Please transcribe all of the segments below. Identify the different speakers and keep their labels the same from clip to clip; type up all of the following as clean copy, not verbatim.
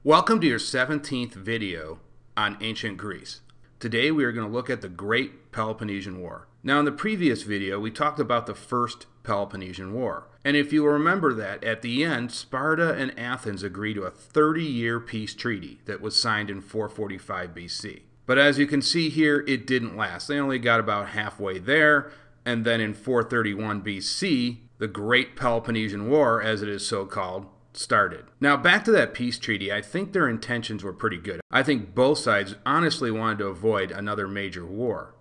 Speaker 1: Welcome to your 17th video on ancient Greece. Today we are going to look at the Great Peloponnesian War. Now in the previous video we talked about the First Peloponnesian War. And if you remember that, at the end Sparta and Athens agreed to a 30-year peace treaty that was signed in 445 BC. But as you can see here, it didn't last. They only got about halfway there, and then in 431 BC, the Great Peloponnesian War, as it is so called, started. Now back to that peace treaty, I think their intentions were pretty good. I think both sides honestly wanted to avoid another major war.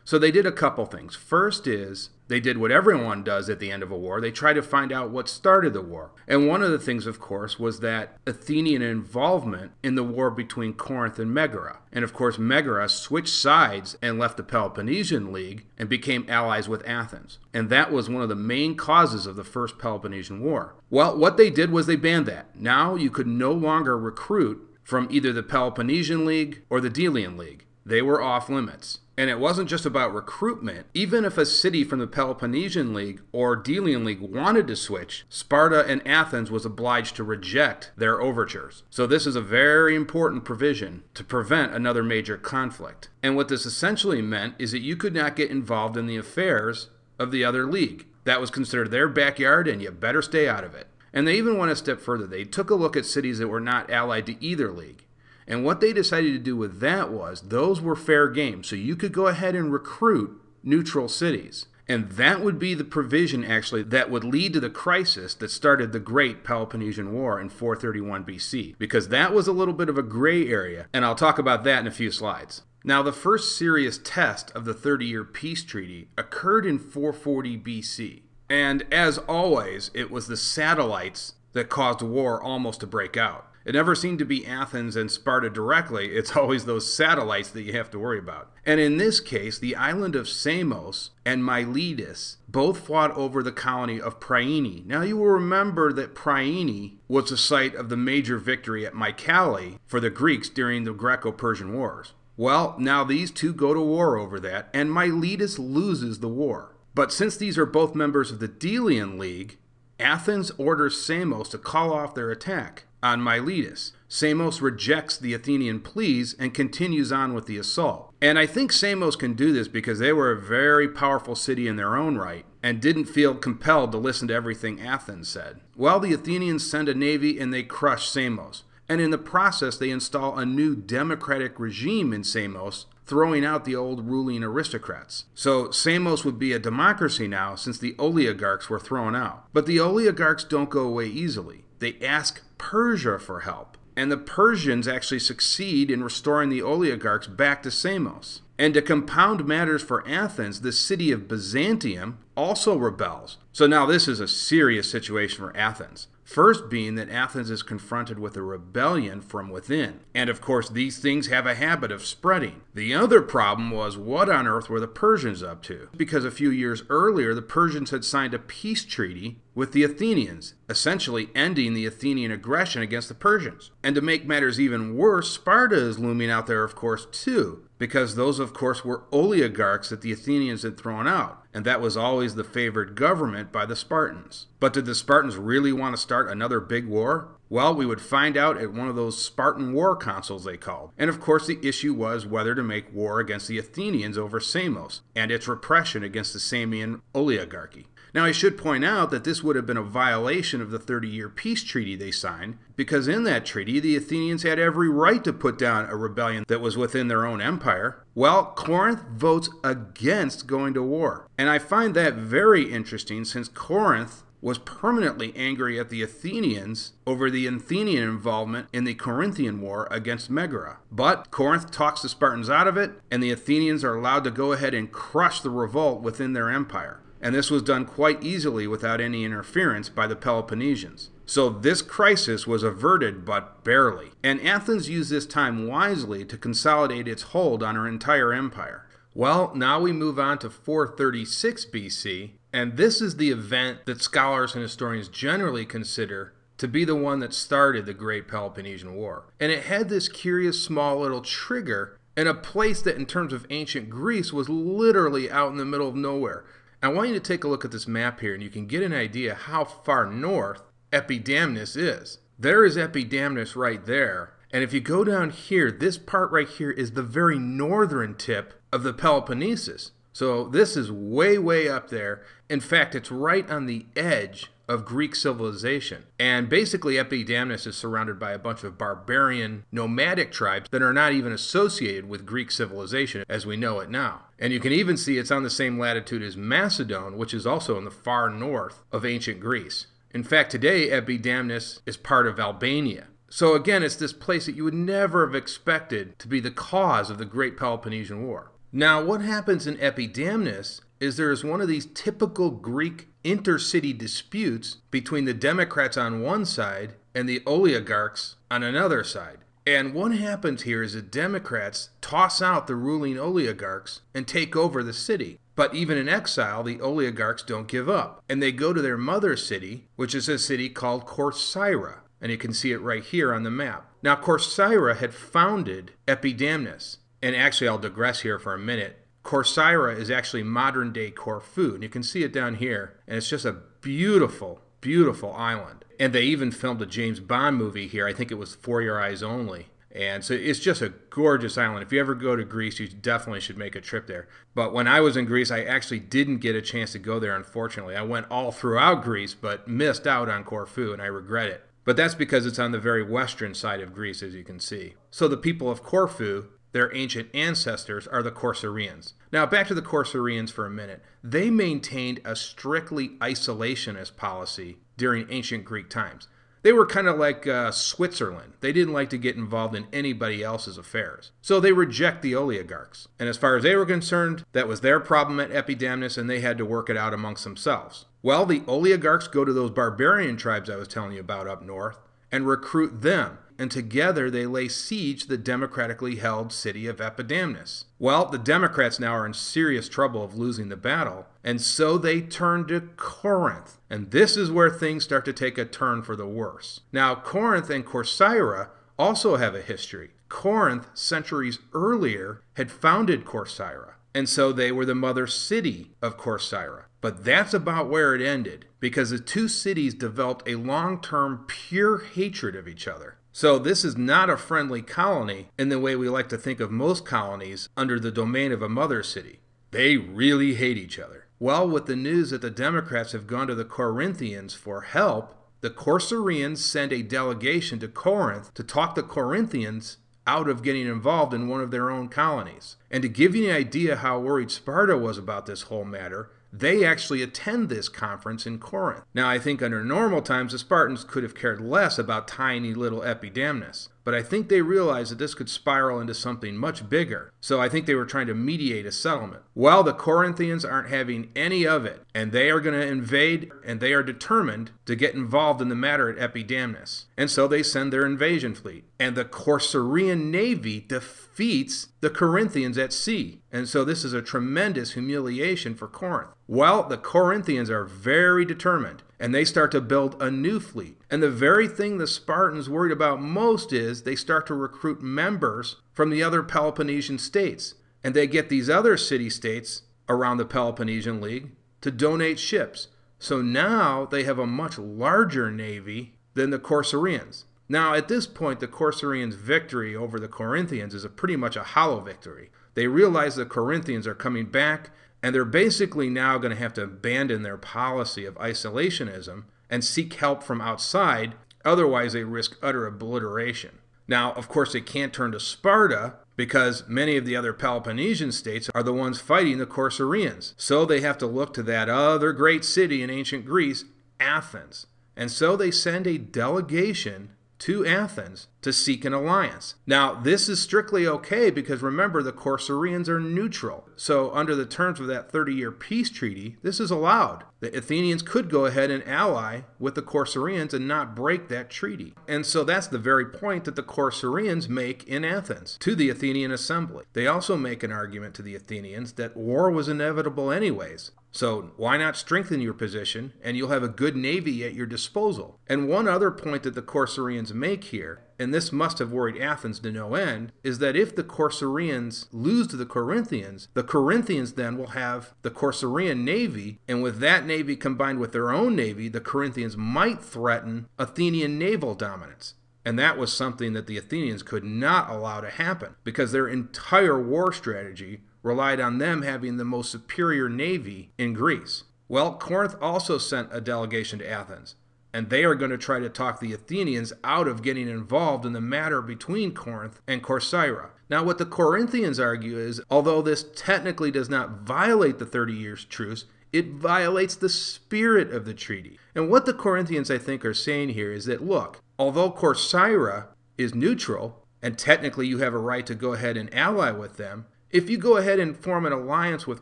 Speaker 1: So they did a couple things. First is, they did what everyone does at the end of a war. They try to find out what started the war. And one of the things, of course, was that Athenian involvement in the war between Corinth and Megara. And of course, Megara switched sides and left the Peloponnesian League and became allies with Athens. And that was one of the main causes of the First Peloponnesian War. Well, what they did was they banned that. Now you could no longer recruit from either the Peloponnesian League or the Delian League. They were off limits. And it wasn't just about recruitment. Even if a city from the Peloponnesian League or Delian League wanted to switch, Sparta and Athens was obliged to reject their overtures. So this is a very important provision to prevent another major conflict. And what this essentially meant is that you could not get involved in the affairs of the other league. That was considered their backyard and you better stay out of it. And they even went a step further. They took a look at cities that were not allied to either league. And what they decided to do with that was, those were fair game. So you could go ahead and recruit neutral cities. And that would be the provision, actually, that would lead to the crisis that started the Great Peloponnesian War in 431 BC. Because that was a little bit of a gray area. And I'll talk about that in a few slides. Now, the first serious test of the 30-year peace treaty occurred in 440 BC. And as always, it was the satellites that caused war almost to break out. It never seemed to be Athens and Sparta directly. It's always those satellites that you have to worry about. And in this case, the island of Samos and Miletus both fought over the colony of Priene. Now you will remember that Priene was the site of the major victory at Mycale for the Greeks during the Greco-Persian Wars. Well, now these two go to war over that, and Miletus loses the war. But since these are both members of the Delian League, Athens orders Samos to call off their attack on Miletus. Samos rejects the Athenian pleas and continues on with the assault. And I think Samos can do this because they were a very powerful city in their own right and didn't feel compelled to listen to everything Athens said. Well, the Athenians send a navy and they crush Samos. And in the process, they install a new democratic regime in Samos, throwing out the old ruling aristocrats. So Samos would be a democracy now since the oligarchs were thrown out. But the oligarchs don't go away easily. They ask Persia for help. And the Persians actually succeed in restoring the oligarchs back to Samos. And to compound matters for Athens, the city of Byzantium also rebels. So now this is a serious situation for Athens. First being that Athens is confronted with a rebellion from within. And of course, these things have a habit of spreading. The other problem was, what on earth were the Persians up to? Because a few years earlier, the Persians had signed a peace treaty with the Athenians, essentially ending the Athenian aggression against the Persians. And to make matters even worse, Sparta is looming out there, of course, too. Because those, of course, were oligarchs that the Athenians had thrown out. And that was always the favored government by the Spartans. But did the Spartans really want to start another big war? Well, we would find out at one of those Spartan war councils they called. And of course the issue was whether to make war against the Athenians over Samos and its repression against the Samian oligarchy. Now I should point out that this would have been a violation of the 30-year peace treaty they signed, because in that treaty the Athenians had every right to put down a rebellion that was within their own empire. Well, Corinth votes against going to war. And I find that very interesting since Corinth was permanently angry at the Athenians over the Athenian involvement in the Corinthian War against Megara. But Corinth talks the Spartans out of it, and the Athenians are allowed to go ahead and crush the revolt within their empire. And this was done quite easily without any interference by the Peloponnesians. So this crisis was averted, but barely. And Athens used this time wisely to consolidate its hold on her entire empire. Well, now we move on to 436 BC, and this is the event that scholars and historians generally consider to be the one that started the Great Peloponnesian War. And it had this curious small little trigger in a place that in terms of ancient Greece was literally out in the middle of nowhere. I want you to take a look at this map here and you can get an idea how far north Epidamnus is. there is Epidamnus right there. And if you go down here, this part right here is the very northern tip of the Peloponnesus. So this is way, way up there. In fact, it's right on the edge of Greek civilization. And basically, Epidamnus is surrounded by a bunch of barbarian nomadic tribes that are not even associated with Greek civilization as we know it now. And you can even see it's on the same latitude as Macedon, which is also in the far north of ancient Greece. In fact, today, Epidamnus is part of Albania. So again, it's this place that you would never have expected to be the cause of the Great Peloponnesian War. Now, what happens in Epidamnus is there is one of these typical Greek intercity disputes between the Democrats on one side and the oligarchs on another side. And what happens here is the Democrats toss out the ruling oligarchs and take over the city. But even in exile, the oligarchs don't give up. And they go to their mother city, which is a city called Corcyra. And you can see it right here on the map. Now, Corcyra had founded Epidamnus. And actually, I'll digress here for a minute. Corcyra is actually modern-day Corfu. And you can see it down here. And it's just a beautiful, beautiful island. And they even filmed a James Bond movie here. I think it was For Your Eyes Only. And so it's just a gorgeous island. If you ever go to Greece, you definitely should make a trip there. But when I was in Greece, I actually didn't get a chance to go there, unfortunately. I went all throughout Greece, but missed out on Corfu, and I regret it. But that's because it's on the very western side of Greece, as you can see. So the people of Corfu, their ancient ancestors, are the Corcyraeans. Now, back to the Corcyraeans for a minute. They maintained a strictly isolationist policy during ancient Greek times. They were kind of like Switzerland. They didn't like to get involved in anybody else's affairs. So they reject the oligarchs. And as far as they were concerned, that was their problem at Epidamnus, and they had to work it out amongst themselves. Well, the oligarchs go to those barbarian tribes I was telling you about up north and recruit them. And together they lay siege to the democratically held city of Epidamnus. Well, the Democrats now are in serious trouble of losing the battle, and so they turn to Corinth. And this is where things start to take a turn for the worse. Now, Corinth and Corcyra also have a history. Corinth, centuries earlier, had founded Corcyra, and so they were the mother city of Corcyra. But that's about where it ended, because the two cities developed a long-term pure hatred of each other. So this is not a friendly colony in the way we like to think of most colonies under the domain of a mother city. They really hate each other. Well, with the news that the Democrats have gone to the Corinthians for help, the Corcyraeans send a delegation to Corinth to talk the Corinthians out of getting involved in one of their own colonies. And to give you an idea how worried Sparta was about this whole matter, they actually attend this conference in Corinth. Now, I think under normal times, the Spartans could have cared less about tiny little Epidamnus. But I think they realized that this could spiral into something much bigger. So I think they were trying to mediate a settlement. Well, the Corinthians aren't having any of it. And they are going to invade, and they are determined to get involved in the matter at Epidamnus. And so they send their invasion fleet. And the Corcyraean navy defeats the Corinthians at sea. And so this is a tremendous humiliation for Corinth. Well, the Corinthians are very determined, and they start to build a new fleet. And the very thing the Spartans worried about most is they start to recruit members from the other Peloponnesian states. And they get these other city-states around the Peloponnesian League to donate ships. So now they have a much larger navy than the Corcyraeans. Now, at this point, the Corcyraeans' victory over the Corinthians is pretty much a hollow victory. They realize the Corinthians are coming back, and they're basically now going to have to abandon their policy of isolationism and seek help from outside, otherwise they risk utter obliteration. Now, of course, they can't turn to Sparta because many of the other Peloponnesian states are the ones fighting the Corcyraeans. So they have to look to that other great city in ancient Greece, Athens. And so they send a delegation to Athens to seek an alliance. Now, this is strictly okay because remember, the Corcyraeans are neutral. So under the terms of that 30-year peace treaty, this is allowed. The Athenians could go ahead and ally with the Corcyraeans and not break that treaty. And so that's the very point that the Corcyraeans make in Athens to the Athenian assembly. They also make an argument to the Athenians that war was inevitable anyways. So why not strengthen your position and you'll have a good navy at your disposal? And one other point that the Corcyraeans make here and this must have worried Athens to no end, is that if the Corcyraeans lose to the Corinthians then will have the Corcyraean navy, and with that navy combined with their own navy, the Corinthians might threaten Athenian naval dominance. And that was something that the Athenians could not allow to happen, because their entire war strategy relied on them having the most superior navy in Greece. Well, Corinth also sent a delegation to Athens, and they are going to try to talk the Athenians out of getting involved in the matter between Corinth and Corcyra. Now, what the Corinthians argue is, although this technically does not violate the 30 years truce, it violates the spirit of the treaty. And what the Corinthians, I think, are saying here is that, look, although Corcyra is neutral, and technically you have a right to go ahead and ally with them, if you go ahead and form an alliance with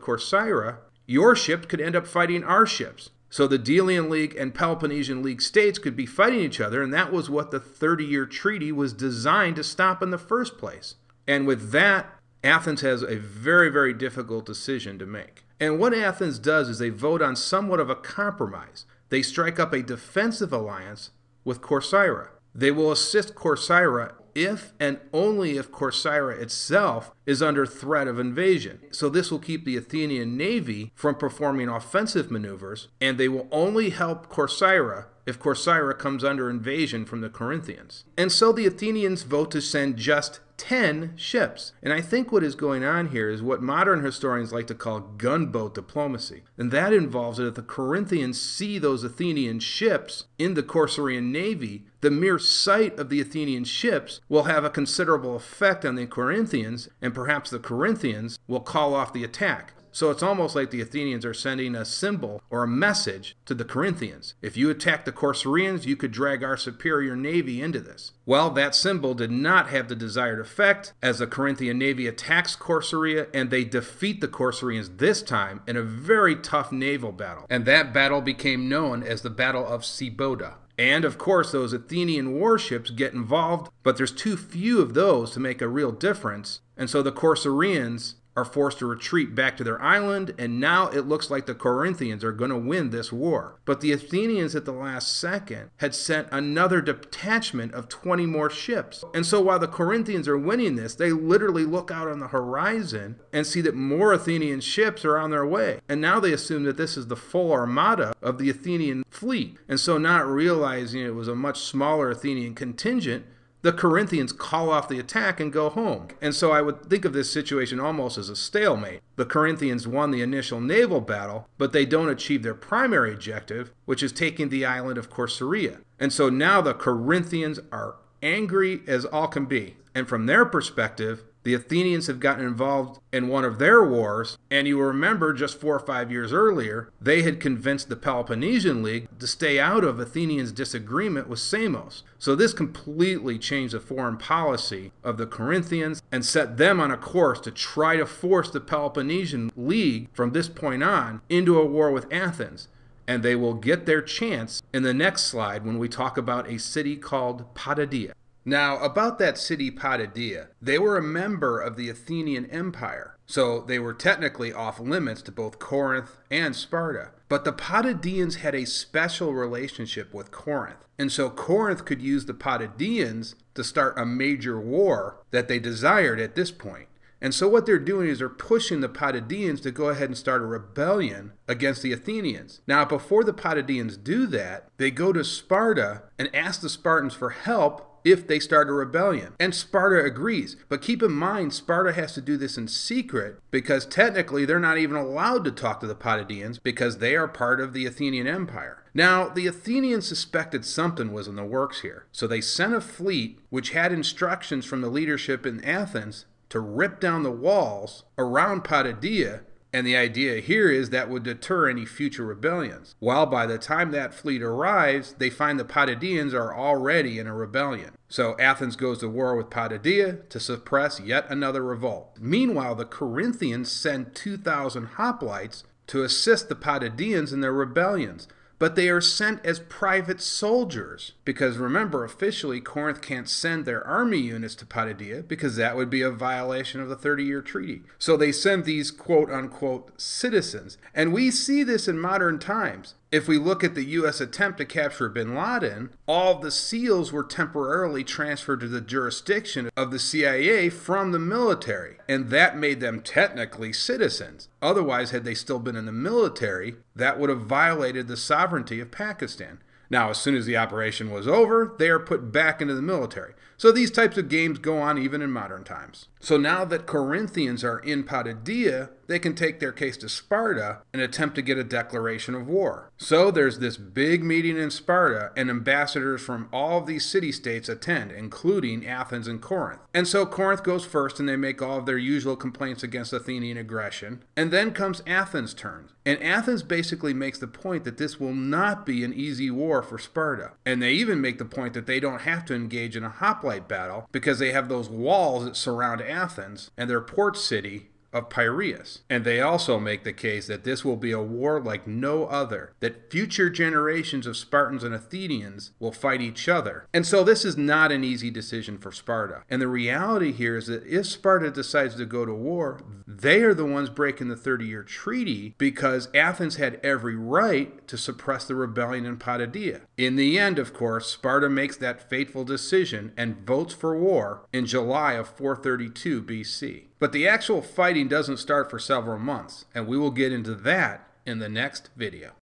Speaker 1: Corcyra, your ships could end up fighting our ships. So the Delian League and Peloponnesian League states could be fighting each other, and that was what the 30-year treaty was designed to stop in the first place. And with that, Athens has a very, very difficult decision to make. And what Athens does is they vote on somewhat of a compromise. They strike up a defensive alliance with Corcyra. They will assist Corcyra if and only if Corcyra itself is under threat of invasion. So this will keep the Athenian navy from performing offensive maneuvers, and they will only help Corcyra if Corcyra comes under invasion from the Corinthians. And so the Athenians vote to send just 10 ships. And I think what is going on here is what modern historians like to call gunboat diplomacy. And that involves that if the Corinthians see those Athenian ships in the Corcyraean navy, the mere sight of the Athenian ships will have a considerable effect on the Corinthians, and perhaps the Corinthians will call off the attack. So it's almost like the Athenians are sending a symbol or a message to the Corinthians. If you attack the Corcyraeans, you could drag our superior navy into this. Well, that symbol did not have the desired effect, as the Corinthian navy attacks Corcyrea, and they defeat the Corcyraeans this time in a very tough naval battle. And that battle became known as the Battle of Sybota. And of course, those Athenian warships get involved, but there's too few of those to make a real difference. And so the Corcyraeans are forced to retreat back to their island, and now it looks like the Corinthians are going to win this war. But the Athenians at the last second had sent another detachment of 20 more ships. And so while the Corinthians are winning this, they literally look out on the horizon and see that more Athenian ships are on their way. And now they assume that this is the full armada of the Athenian fleet. And so not realizing it was a much smaller Athenian contingent, the Corinthians call off the attack and go home. And so I would think of this situation almost as a stalemate. The Corinthians won the initial naval battle, but they don't achieve their primary objective, which is taking the island of Corcyrea. And so now the Corinthians are angry as all can be. And from their perspective, the Athenians have gotten involved in one of their wars, and you remember just 4 or 5 years earlier, they had convinced the Peloponnesian League to stay out of Athenians' disagreement with Samos. So this completely changed the foreign policy of the Corinthians and set them on a course to try to force the Peloponnesian League from this point on into a war with Athens. And they will get their chance in the next slide when we talk about a city called Potidaea. Now, about that city Potidaea, they were a member of the Athenian Empire, so they were technically off limits to both Corinth and Sparta. But the Potidaeans had a special relationship with Corinth, and so Corinth could use the Potidaeans to start a major war that they desired at this point. And so what they're doing is they're pushing the Potidaeans to go ahead and start a rebellion against the Athenians. Now, before the Potidaeans do that, they go to Sparta and ask the Spartans for help if they start a rebellion. And Sparta agrees. But keep in mind, Sparta has to do this in secret because technically they're not even allowed to talk to the Potidaeans because they are part of the Athenian Empire. Now, the Athenians suspected something was in the works here. So they sent a fleet which had instructions from the leadership in Athens to rip down the walls around Potidaea, and the idea here is that would deter any future rebellions. While by the time that fleet arrives, they find the Potidaeans are already in a rebellion. So Athens goes to war with Potidaea to suppress yet another revolt. Meanwhile, the Corinthians send 2,000 hoplites to assist the Potidaeans in their rebellions. But they are sent as private soldiers. Because remember, officially, Corinth can't send their army units to Potidaea because that would be a violation of the 30-year treaty. So they send these quote-unquote citizens. And we see this in modern times. If we look at the U.S. attempt to capture bin Laden, all of the SEALs were temporarily transferred to the jurisdiction of the CIA from the military, and that made them technically citizens. Otherwise, had they still been in the military, that would have violated the sovereignty of Pakistan. Now, as soon as the operation was over, they are put back into the military. So these types of games go on even in modern times. So now that Corinthians are in Potidaea, they can take their case to Sparta and attempt to get a declaration of war. So there's this big meeting in Sparta, and ambassadors from all of these city-states attend, including Athens and Corinth. And so Corinth goes first, and they make all of their usual complaints against Athenian aggression. And then comes Athens' turn. And Athens basically makes the point that this will not be an easy war for Sparta. And they even make the point that they don't have to engage in a hoplite battle because they have those walls that surround Athens and their port city of Piraeus. And they also make the case that this will be a war like no other, that future generations of Spartans and Athenians will fight each other. And so this is not an easy decision for Sparta. And the reality here is that if Sparta decides to go to war, they are the ones breaking the 30-year treaty because Athens had every right to suppress the rebellion in Potidaea. In the end, of course, Sparta makes that fateful decision and votes for war in July of 432 BC. But the actual fighting doesn't start for several months, and we will get into that in the next video.